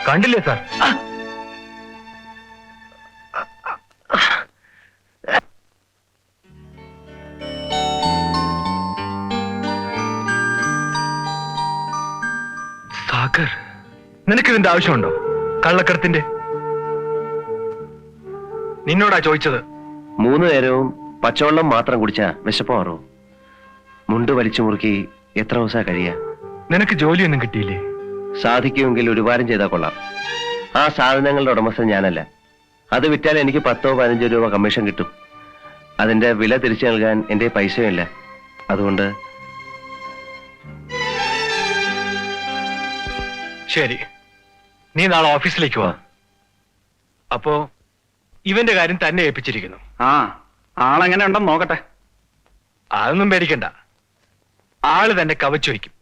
കണ്ടില്ലേ സാർ? സാഗർ, നിനക്കിതിന്റെ ആവശ്യമുണ്ടോ? കള്ളക്കടത്തിന്റെ നിന്നോടാ ചോദിച്ചത്. 3 നേരവും പച്ചവെള്ളം മാത്രം കുടിച്ചാ വിശപ്പ് മാറൂ. മുണ്ട് വലിച്ചു മുറുക്കി എത്ര ദിവസാ കഴിയാ? നിനക്ക് ജോലിയൊന്നും കിട്ടിയില്ലേ? സാധിക്കുമെങ്കിൽ ഒരു വാരം ചെയ്താൽ കൊള്ളാം. ആ സാധനങ്ങളുടെ ഉടമസ്ഥൻ ഞാനല്ല. അത് വിറ്റാൽ എനിക്ക് 10-15 രൂപ കമ്മീഷൻ കിട്ടും. അതിന്റെ വില തിരിച്ചു നൽകാൻ എന്റെ പൈസയുമില്ല. അതുകൊണ്ട് ശരി, നീ നാളെ ഓഫീസിലേക്ക് വാ. അപ്പോ ഇവന്റെ കാര്യം തന്നെ ഏൽപ്പിച്ചിരിക്കുന്നു. ആളെങ്ങനെ ഉണ്ടെന്ന് നോക്കട്ടെ. അതൊന്നും പേടിക്കണ്ട, ആള് തന്നെ കവച്ചു വയ്ക്കും.